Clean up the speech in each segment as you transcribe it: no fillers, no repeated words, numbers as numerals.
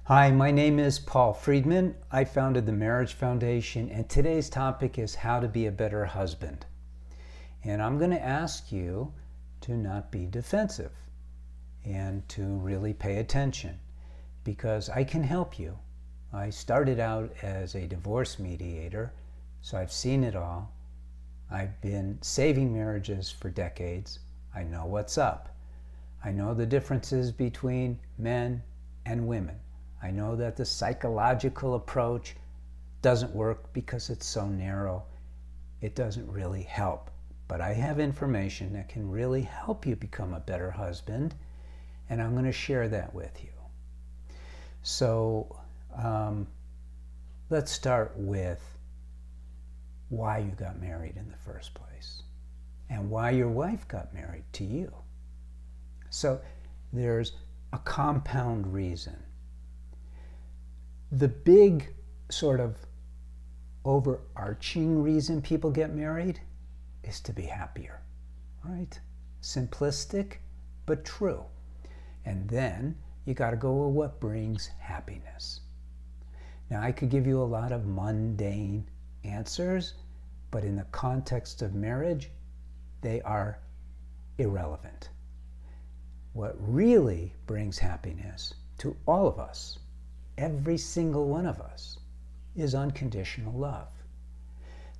Hi, my name is Paul Friedman. I founded the Marriage Foundation, and today's topic is how to be a better husband. And I'm going to ask you to not be defensive and to really pay attention, because I can help you. I started out as a divorce mediator, so I've seen it all. I've been saving marriages for decades. I know what's up. I know the differences between men and women. I know that the psychological approach doesn't work because it's so narrow. It doesn't really help. But I have information that can really help you become a better husband, and I'm going to share that with you. So let's start with why you got married in the first place and why your wife got married to you. So there's a compound reason. The big sort of overarching reason people get married is to be happier, right? Simplistic, but true. And then you got to go with what brings happiness. Now, I could give you a lot of mundane answers, but in the context of marriage, they are irrelevant. What really brings happiness to all of us, every single one of us, is unconditional love.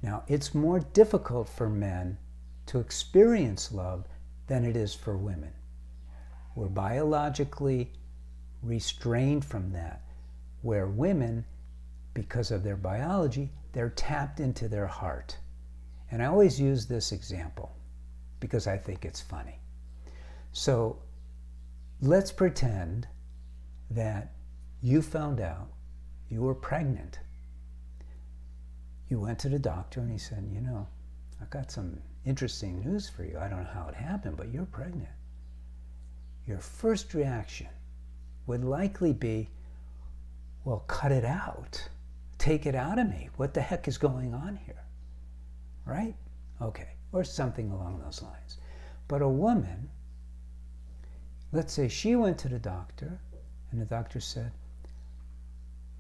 Now, it's more difficult for men to experience love than it is for women. We're biologically restrained from that, where women, because of their biology, they're tapped into their heart. And I always use this example because I think it's funny. So let's pretend that you found out you were pregnant. You went to the doctor and he said, you know, I've got some interesting news for you. I don't know how it happened, but you're pregnant. Your first reaction would likely be, well, cut it out. Take it out of me. What the heck is going on here? Right? Okay. Or something along those lines. But a woman, let's say she went to the doctor and the doctor said,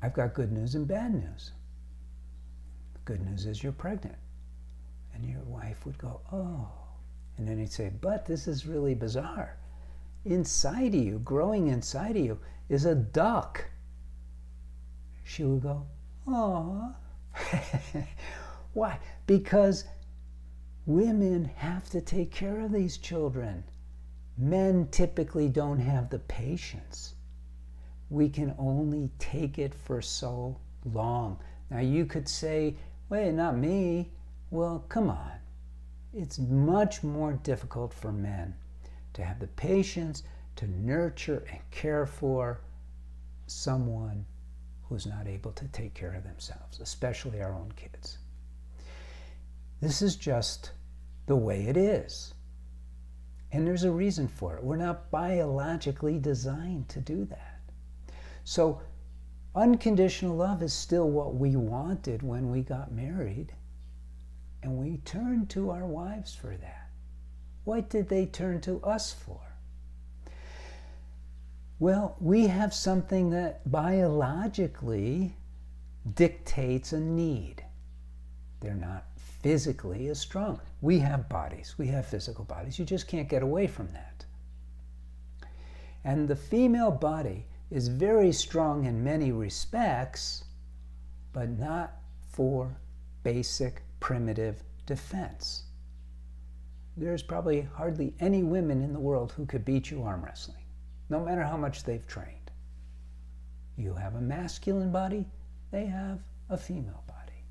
I've got good news and bad news. The good news is you're pregnant. And your wife would go, oh. And then he'd say, but this is really bizarre. Inside of you, growing inside of you, is a duck. She would go, oh. Why? Because women have to take care of these children. Men typically don't have the patience. We can only take it for so long. Now you could say, wait, not me. Well, come on. It's much more difficult for men to have the patience to nurture and care for someone who's not able to take care of themselves, especially our own kids. This is just the way it is. And there's a reason for it. We're not biologically designed to do that. So unconditional love is still what we wanted when we got married, and we turned to our wives for that. What did they turn to us for? Well, we have something that biologically dictates a need. They're not physically as strong. We have bodies. We have physical bodies. You just can't get away from that. And the female body is very strong in many respects, but not for basic primitive defense. There's probably hardly any women in the world who could beat you arm wrestling, no matter how much they've trained. You have a masculine body, they have a female body.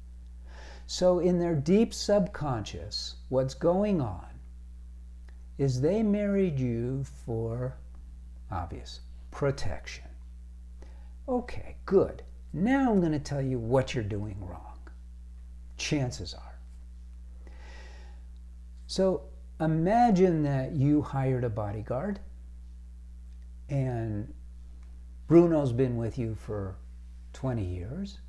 So in their deep subconscious, what's going on is they married you for obvious protection. Okay, good. Now I'm going to tell you what you're doing wrong. Chances are. So imagine that you hired a bodyguard and Bruno's been with you for 20 years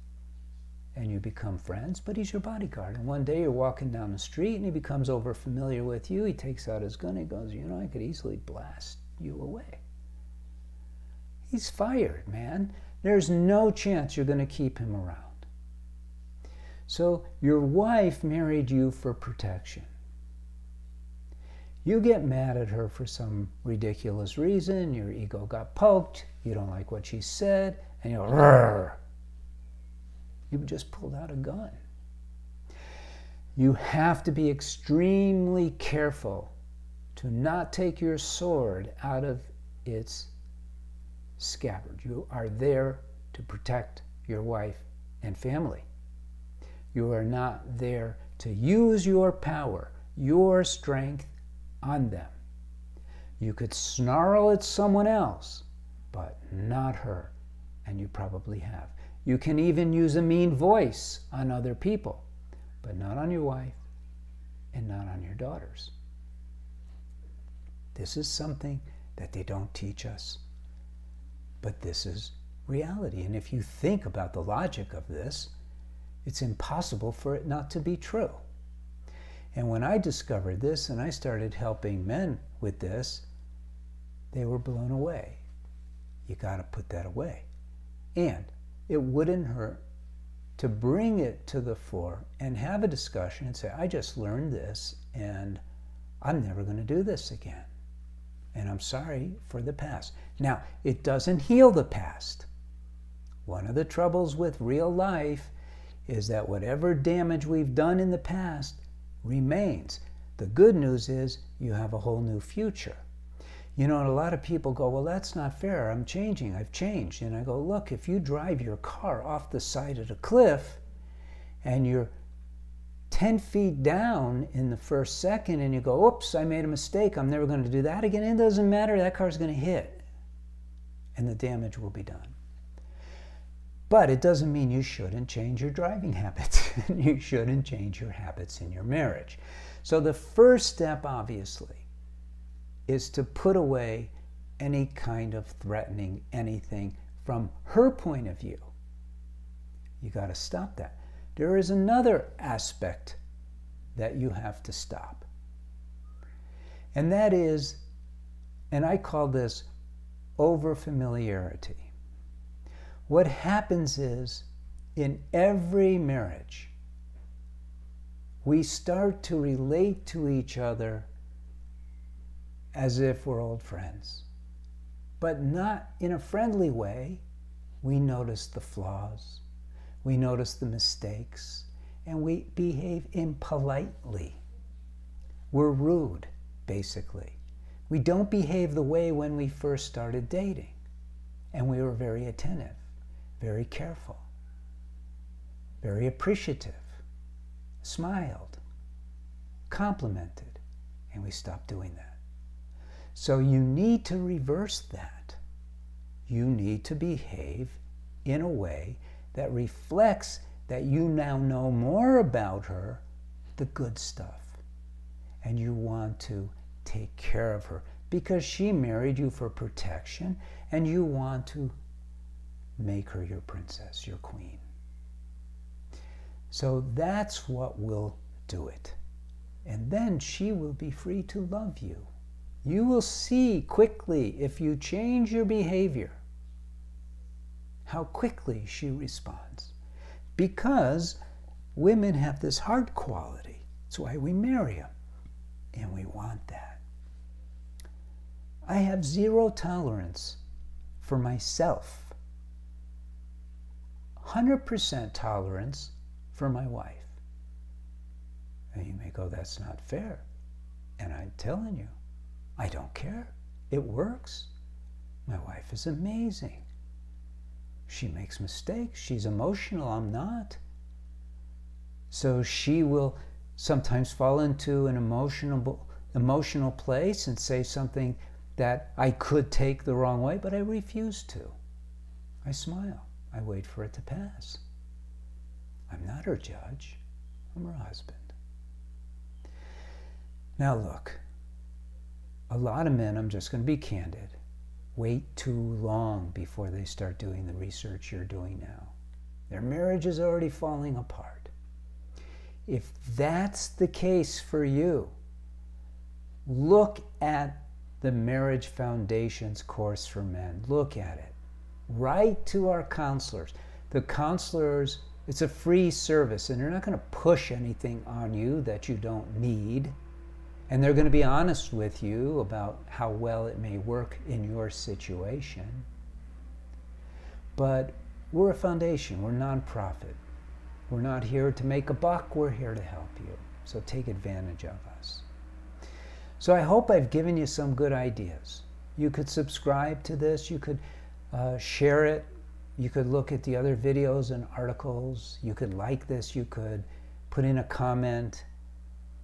and you become friends, but he's your bodyguard. And one day you're walking down the street and he becomes overfamiliar with you. He takes out his gun. He goes, you know, I could easily blast you away. He's fired, man. There's no chance you're going to keep him around. So your wife married you for protection. You get mad at her for some ridiculous reason, your ego got poked, you don't like what she said, and you go, "Rrr." You just pulled out a gun. You have to be extremely careful to not take your sword out of its scabbard. You are there to protect your wife and family. You are not there to use your power, your strength on them. You could snarl at someone else, but not her, and you probably have. You can even use a mean voice on other people, but not on your wife and not on your daughters. This is something that they don't teach us, but this is reality. And if you think about the logic of this, it's impossible for it not to be true. And when I discovered this and I started helping men with this, they were blown away. You got to put that away. And it wouldn't hurt to bring it to the fore and have a discussion and say, I just learned this and I'm never going to do this again. And I'm sorry for the past. Now, it doesn't heal the past. One of the troubles with real life is that whatever damage we've done in the past remains. The good news is you have a whole new future. You know, and a lot of people go, well, that's not fair. I'm changing. I've changed. And I go, look, if you drive your car off the side of the cliff and you're 10 feet down in the first second and you go, oops, I made a mistake. I'm never going to do that again. It doesn't matter. That car's going to hit and the damage will be done. But it doesn't mean you shouldn't change your driving habits. You shouldn't change your habits in your marriage. So the first step, obviously, is to put away any kind of threatening anything from her point of view. You got to stop that. There is another aspect that you have to stop. And that is, and I call this overfamiliarity. What happens is, in every marriage, we start to relate to each other as if we're old friends, but not in a friendly way. We notice the flaws, we notice the mistakes, and we behave impolitely. We're rude, basically. We don't behave the way when we first started dating, and we were very attentive, very careful, very appreciative, smiled, complimented, and we stopped doing that. So you need to reverse that. You need to behave in a way that reflects that you now know more about her, the good stuff, and you want to take care of her because she married you for protection and you want to make her your princess, your queen. So that's what will do it. And then she will be free to love you. You will see quickly, if you change your behavior, how quickly she responds. Because women have this heart quality. That's why we marry them. And we want that. I have zero tolerance for myself. 100% tolerance for my wife. And you may go, that's not fair. And I'm telling you, I don't care. It works. My wife is amazing. She makes mistakes. She's emotional. I'm not. So she will sometimes fall into an emotional place and say something that I could take the wrong way, but I refuse to. I smile. I wait for it to pass. I'm not her judge. I'm her husband. Now look, a lot of men, I'm just going to be candid, wait too long before they start doing the research you're doing now. Their marriage is already falling apart. If that's the case for you, look at the Marriage Foundation's course for men. Look at it. Write to our counselors. The counselors, it's a free service, and they're not going to push anything on you that you don't need. And they're going to be honest with you about how well it may work in your situation. But we're a foundation. We're nonprofit. We're not here to make a buck. We're here to help you. So take advantage of us. So I hope I've given you some good ideas. You could subscribe to this. You could share it. You could look at the other videos and articles. You could like this. You could put in a comment.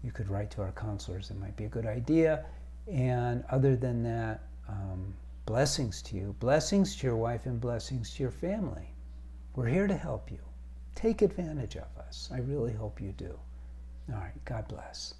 You could write to our counselors. It might be a good idea. And other than that, blessings to you, blessings to your wife, and blessings to your family. We're here to help you. Take advantage of us. I really hope you do. All right. God bless.